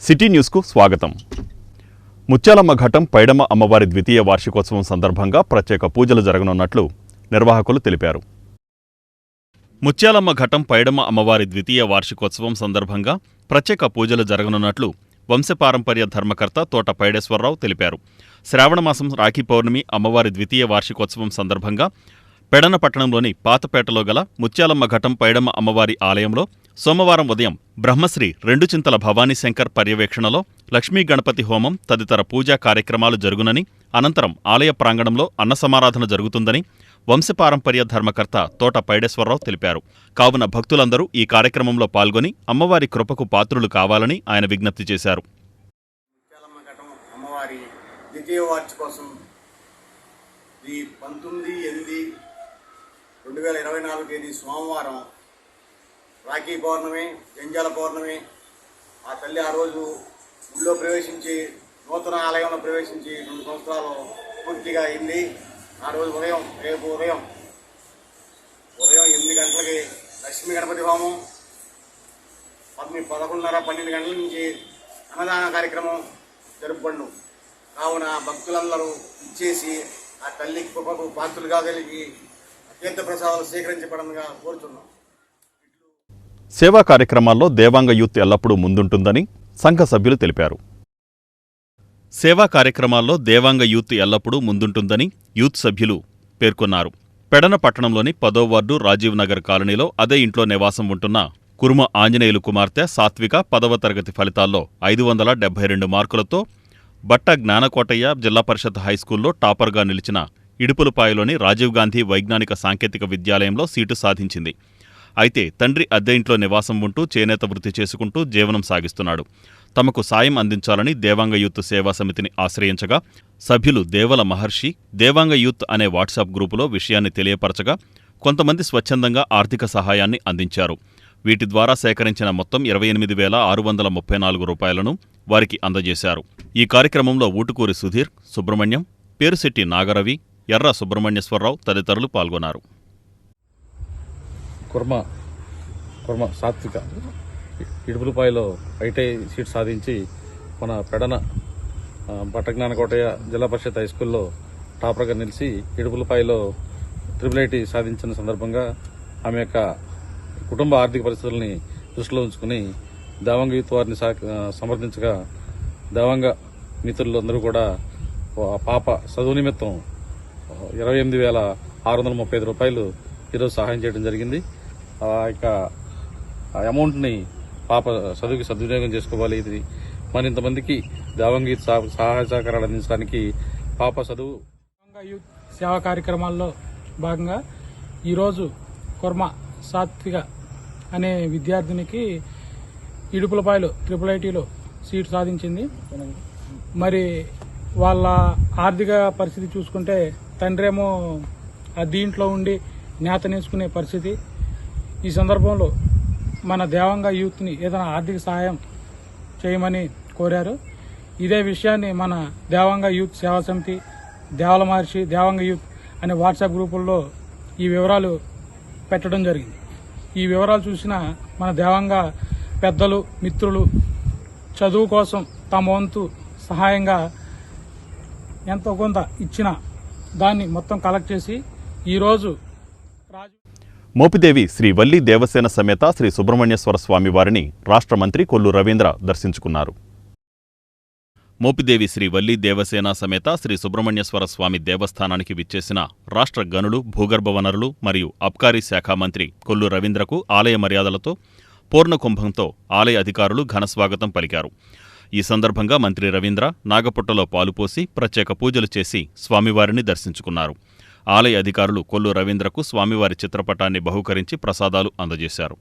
City న్యూస్కు స్వాగతం. ముత్యాలమ్మ ఘట్టం పైడమ్మ అమ్మవారి ద్వితీయ వార్షికోత్సవం సందర్భంగా ప్రత్యేక పూజలు జరగనున్నట్లు నిర్వాహకులు తెలిపారు. ముత్యాలమ్మ ఘట్టం పైడమ్మ అమ్మవారి ద్వితీయ వార్షికోత్సవం సందర్భంగా ప్రత్యేక పూజలు జరగనున్నట్లు వంశపారంపర్య ధర్మకర్త తోట పైడేశ్వరరావు తెలిపారు. శ్రావణమాసం రాఖీ పౌర్ణమి అమ్మవారి ద్వితీయ వార్షికోత్సవం సందర్భంగా పెడన పట్టణంలోని పాతపేటలో గల ముత్యాలమ్మ ఘట్టం పైడమ్మ అమ్మవారి ఆలయంలో సోమవారం ఉదయం బ్రహ్మశ్రీ రెండుచింతల భవానీశంకర్ పర్యవేక్షణలో లక్ష్మీ గణపతి హోమం తదితర పూజా కార్యక్రమాలు జరుగునని, అనంతరం ఆలయ ప్రాంగణంలో అన్నసమారాధన జరుగుతుందని వంశపారంపర్య ధర్మకర్త తోట పైడేశ్వరరావు తెలిపారు. కావున భక్తులందరూ ఈ కార్యక్రమంలో పాల్గొని అమ్మవారి కృపకు పాత్రులు కావాలని ఆయన విజ్ఞప్తి చేశారు. ద్వితీయ వార్షికోత్సవం 19/8/2024 తేదీ సోమవారం రాఖీ పౌర్ణమి, జంజాల పౌర్ణమి. ఆ తల్లి ఆ రోజు ఊళ్ళో ప్రవేశించి నూతన ఆలయంలో ప్రవేశించి 2 సంవత్సరాలు పూర్తిగా అయింది. ఆ రోజు రేపు ఉదయం 8 గంటలకి లక్ష్మీ గణపతి హోమం, 11:30-12 గంటల నుంచి అన్నదాన కార్యక్రమం జరుపుకుండు. కావున భక్తులందరూ ఇచ్చేసి ఆ తల్లి కృపకు పాత్రులుగా కలిగి అత్యంత ప్రసాదాలు స్వీకరించబడంగా కోరుతున్నాం. సేవా కార్యక్రమాల్లో దేవాంగ యూత్ ఎల్లప్పుడూ ముందుంటుందని సంఘ సభ్యులు తెలిపారు. సేవా కార్యక్రమాల్లో దేవాంగ యూత్ ఎల్లప్పుడూ ముందుంటుందని యూత్ సభ్యులు పేర్కొన్నారు. పెడన పట్టణంలోని 10వ వార్డు రాజీవ్ నగర్ కాలనీలో అదే ఇంట్లో నివాసం ఉంటున్న కుర్మ ఆంజనేయులు కుమార్తె సాత్విక 10వ తరగతి ఫలితాల్లో 572 మార్కులతో బట్ట జ్ఞానకోటయ్య జిల్లా పరిషత్ హైస్కూల్లో టాపర్గా నిలిచిన ఇడుపులపాయలోని రాజీవ్ గాంధీ వైజ్ఞానిక సాంకేతిక విద్యాలయంలో సీటు సాధించింది. అయితే తండ్రి అద్దె ఇంట్లో నివాసం ఉంటూ చేనేత వృత్తి చేసుకుంటూ జీవనం సాగిస్తున్నాడు. తమకు సాయం అందించాలని దేవాంగ యూత్ సేవా సమితిని ఆశ్రయించగా సభ్యులు దేవల మహర్షి దేవాంగ యూత్ అనే వాట్సాప్ గ్రూపులో విషయాన్ని తెలియపరచగా కొంతమంది స్వచ్ఛందంగా ఆర్థిక సహాయాన్ని అందించారు. వీటి ద్వారా సేకరించిన మొత్తం 28,634 రూపాయలను వారికి అందజేశారు. ఈ కార్యక్రమంలో ఊటుకూరి సుధీర్, సుబ్రహ్మణ్యం, పేరుశెట్టి నాగరవి, ఎర్ర సుబ్రహ్మణ్యేశ్వరరావు తదితరులు పాల్గొన్నారు. కుర్మ సాత్విక ఇడుపులపాయలో ఐటీఐ సీట్ సాధించి మన పెడన బట్టజ్ఞానకోటయ్య జిల్లా పరిషత్ హైస్కూల్లో టాపర్గా నిలిచి ఇడుపులపాయలో IIIT సాధించిన సందర్భంగా ఆమె యొక్క కుటుంబ ఆర్థిక పరిస్థితుల్ని దృష్టిలో ఉంచుకుని దేవాంగ యూత్ వారిని సమర్థించగా దేవాంగ మిత్రులందరూ కూడా పాప చదువు నిమిత్తం 28,635 రూపాయలు ఈరోజు సహాయం చేయడం జరిగింది. ఆ యొక్క అమౌంట్ని పాప చదువుకి సద్వినియోగం చేసుకోవాలి. ఇది మరింతమందికి దేవాంగ యూత్ సహాయ సహకారాలు అందించడానికి పాప చదువు యూత్ సేవా కార్యక్రమాల్లో భాగంగా ఈరోజు కుర్మ సాత్విక అనే విద్యార్థినికి ఇడుపులపాయలో IIITలో సీటు సాధించింది. మరి వాళ్ళ ఆర్థిక పరిస్థితి చూసుకుంటే తండ్రేమో ఆ దీంట్లో ఉండి నేత నేర్చుకునే పరిస్థితి. ఈ సందర్భంలో మన దేవాంగ యూత్ని ఏదైనా ఆర్థిక సహాయం చేయమని కోరారు. ఇదే విషయాన్ని మన దేవాంగ యూత్ సేవా సమితి, దేవల మహర్షి, దేవాంగ యూత్ అనే వాట్సాప్ గ్రూపుల్లో ఈ వివరాలు పెట్టడం జరిగింది. ఈ వివరాలు చూసిన మన దేవాంగ పెద్దలు, మిత్రులు చదువు కోసం తమ వంతు సహాయంగా ఎంతో కొంత ఇచ్చిన దాన్ని మొత్తం కలెక్ట్ చేసి ఈరోజు మోపిదేవి శ్రీ వల్లి దేవసేన సమేత శ్రీ సుబ్రహ్మణ్యేశ్వర స్వామి వారిని రాష్ట్ర మంత్రి కొల్లు రవీంద్ర దర్శించుకున్నారు. మోపిదేవి శ్రీ వల్లి దేవసేన సమేత శ్రీ సుబ్రహ్మణ్యేశ్వర స్వామి దేవస్థానానికి విచ్చేసిన రాష్ట్ర గనులు, భూగర్భ వనరులు మరియు అబ్కారీ శాఖ మంత్రి కొల్లు రవీంద్రకు ఆలయ మర్యాదలతో పూర్ణకుంభంతో ఆలయ అధికారులు ఘనస్వాగతం పలికారు. ఈ సందర్భంగా మంత్రి రవీంద్ర నాగపుట్టలో పాలుపోసి ప్రత్యేక పూజలు చేసి స్వామివారిని దర్శించుకున్నారు. ఆలయ అధికారులు కొల్లు రవీంద్రకు స్వామివారి చిత్రపటాన్ని బహూకరించి ప్రసాదాలు అందజేశారు.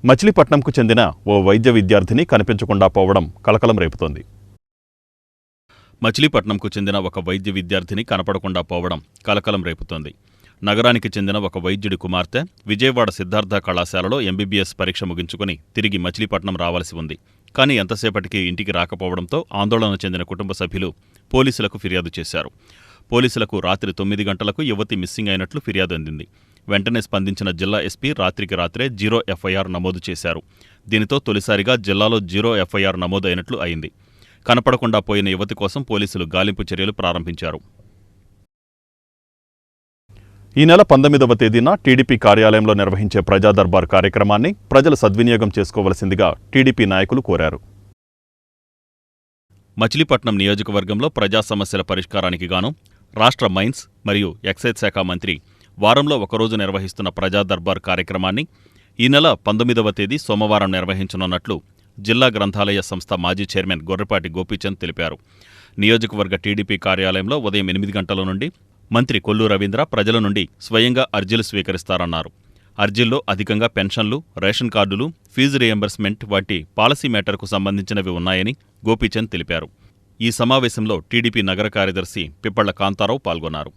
మచిలీపట్నంకు చెందిన ఓ వైద్య విద్యార్థిని కనిపించకుండా పోవడం కలకలం రేపుతోంది. మచిలీపట్నంకు చెందిన ఒక వైద్య విద్యార్థిని కనపడకుండా పోవడం కలకలం రేపుతోంది. నగరానికి చెందిన ఒక వైద్యుడి కుమార్తె విజయవాడ సిద్ధార్థ కళాశాలలో ఎంబీబీఎస్ పరీక్ష ముగించుకుని తిరిగి మచిలీపట్నం రావాల్సి ఉంది. కానీ ఎంతసేపటికి ఇంటికి రాకపోవడంతో ఆందోళన చెందిన కుటుంబ సభ్యులు పోలీసులకు ఫిర్యాదు చేశారు. పోలీసులకు రాత్రి 9 గంటలకు యువతి మిస్సింగ్ అయినట్లు ఫిర్యాదు అందింది. వెంటనే స్పందించిన జిల్లా ఎస్పీ రాత్రికి రాత్రే 0 ఎఫ్ఐఆర్ నమోదు చేశారు. దీనితో తొలిసారిగా జిల్లాలో 0 ఎఫ్ఐఆర్ నమోదు అయినట్లు అయింది. కనపడకుండా పోయిన యువతి కోసం పోలీసులు గాలింపు చర్యలు ప్రారంభించారు. ఈ నెల 19వ తేదీన టీడీపీ కార్యాలయంలో నిర్వహించే ప్రజా దర్బార్ కార్యక్రమాన్ని ప్రజలు సద్వినియోగం చేసుకోవలసిందిగా టీడీపీ నాయకులు కోరారు. మచిలీపట్నం నియోజకవర్గంలో ప్రజా సమస్యల పరిష్కారానికి గాను రాష్ట్ర మైన్స్ మరియు ఎక్సైజ్ శాఖ మంత్రి వారంలో ఒకరోజు నిర్వహిస్తున్న ప్రజా దర్బార్ కార్యక్రమాన్ని ఈ నెల 19వ తేదీ సోమవారం నిర్వహించనున్నట్లు జిల్లా గ్రంథాలయ సంస్థ మాజీ చైర్మన్ గొర్రెపాటి గోపీచంద్ తెలిపారు. నియోజకవర్గ టీడీపీ కార్యాలయంలో ఉదయం 8 గంటల నుండి మంత్రి కొల్లు రవీంద్ర ప్రజల నుండి స్వయంగా అర్జీలు స్వీకరిస్తారన్నారు. అర్జీల్లో అధికంగా పెన్షన్లు, రేషన్ కార్డులు, ఫీజు రియంబర్స్మెంట్ వంటి పాలసీ మేటర్కు సంబంధించినవి ఉన్నాయని గోపీచంద్ తెలిపారు. ఈ సమావేశంలో టీడీపీ నగర కార్యదర్శి పిప్పళ్ల కాంతారావు పాల్గొన్నారు.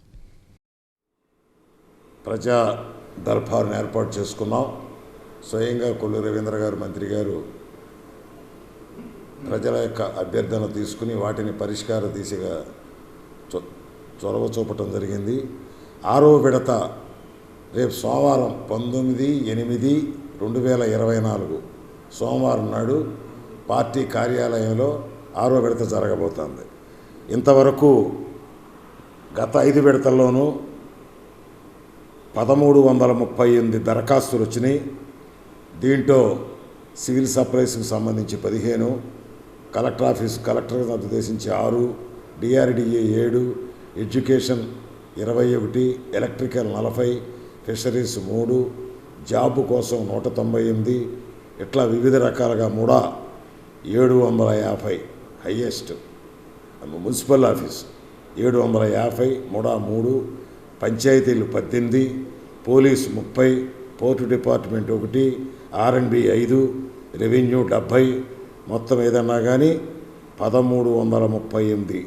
ప్రజా దర్బార్ను ఏర్పాటు చేసుకున్నాం. స్వయంగా కొల్లు రవీంద్ర గారు మంత్రి గారు ప్రజల యొక్క అభ్యర్థన తీసుకుని వాటిని పరిష్కార దిశగా చొరవ చూపటం జరిగింది. 6వ విడత రేపు సోమవారం 19/8/2024 సోమవారం నాడు పార్టీ కార్యాలయంలో 6వ విడత జరగబోతోంది. ఇంతవరకు గత 5 విడతల్లోనూ 1338 దరఖాస్తులు వచ్చినాయి. దీంట్లో సివిల్ సప్లైస్కి సంబంధించి 15, కలెక్టర్ ఉద్దేశించి 6, DRDA 7, education 21, electrical 40, fisheries 3, job కోసం 198, ఇట్లా వివిధ రకాలుగా 750 హయ్యెస్ట్. మున్సిపల్ ఆఫీస్ 750, 3, పంచాయతీలు 18, police 30, port department 1, R&B 5, revenue 70, మొత్తం ఏదన్నా కానీ 1338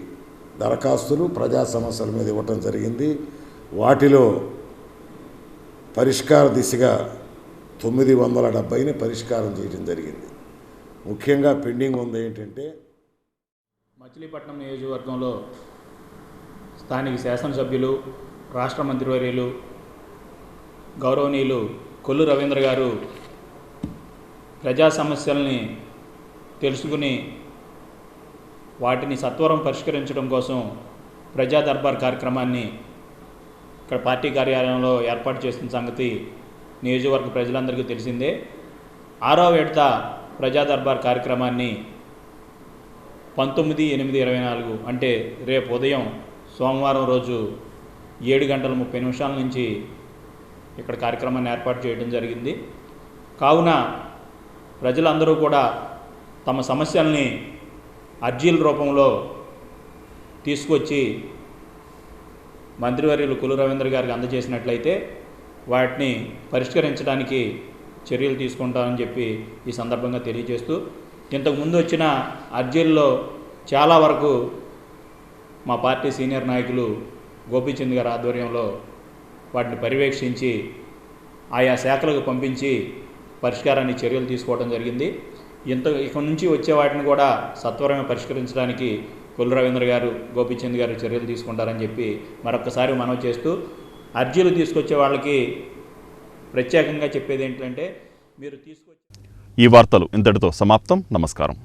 దరఖాస్తులు ప్రజా సమస్యల మీద ఇవ్వటం జరిగింది. వాటిలో పరిష్కార దిశగా 970ని పరిష్కారం చేయడం జరిగింది. ముఖ్యంగా పెండింగ్ ఉంది ఏంటంటే మచిలీపట్నం నియోజకవర్గంలో స్థానిక శాసనసభ్యులు, రాష్ట్ర మంత్రివర్యులు గౌరవనీయులు కొల్లు రవీంద్ర గారు ప్రజా సమస్యల్ని తెలుసుకుని వాటిని సత్వరం పరిష్కరించడం కోసం ప్రజా దర్బార్ కార్యక్రమాన్ని ఇక్కడ పార్టీ కార్యాలయంలో ఏర్పాటు చేసిన సంగతి నియోజకవర్గ ప్రజలందరికీ తెలిసిందే. 6వ విడత ప్రజా దర్బార్ కార్యక్రమాన్ని 19/8/24 అంటే రేపు ఉదయం సోమవారం రోజు 7:30 నుంచి ఇక్కడ కార్యక్రమాన్ని ఏర్పాటు చేయడం జరిగింది. కావున ప్రజలందరూ కూడా తమ సమస్యల్ని అర్జీల రూపంలో తీసుకొచ్చి మంత్రివర్యులు కొల్లు రవీంద్ర గారికి అందజేసినట్లయితే వాటిని పరిష్కరించడానికి చర్యలు తీసుకుంటామని చెప్పి ఈ సందర్భంగా తెలియజేస్తూ, ఇంతకుముందు వచ్చిన అర్జీల్లో చాలా వరకు మా పార్టీ సీనియర్ నాయకులు గోపీచంద్ గారి ఆధ్వర్యంలో వాటిని పర్యవేక్షించి ఆయా శాఖలకు పంపించి పరిష్కారాన్ని చర్యలు తీసుకోవడం జరిగింది. ఇక నుంచి వచ్చే వాటిని కూడా సత్వరమే పరిష్కరించడానికి కొల్లు రవీంద్ర గారు, గోపీచంద్ గారు చర్యలు తీసుకుంటారని చెప్పి మరొకసారి మనవి చేస్తూ, అర్జీలు తీసుకొచ్చే వాళ్ళకి ప్రత్యేకంగా చెప్పేది ఏంటంటే మీరు తీసుకొచ్చి ఈ వార్తలు ఇంతటితో సమాప్తం. నమస్కారం.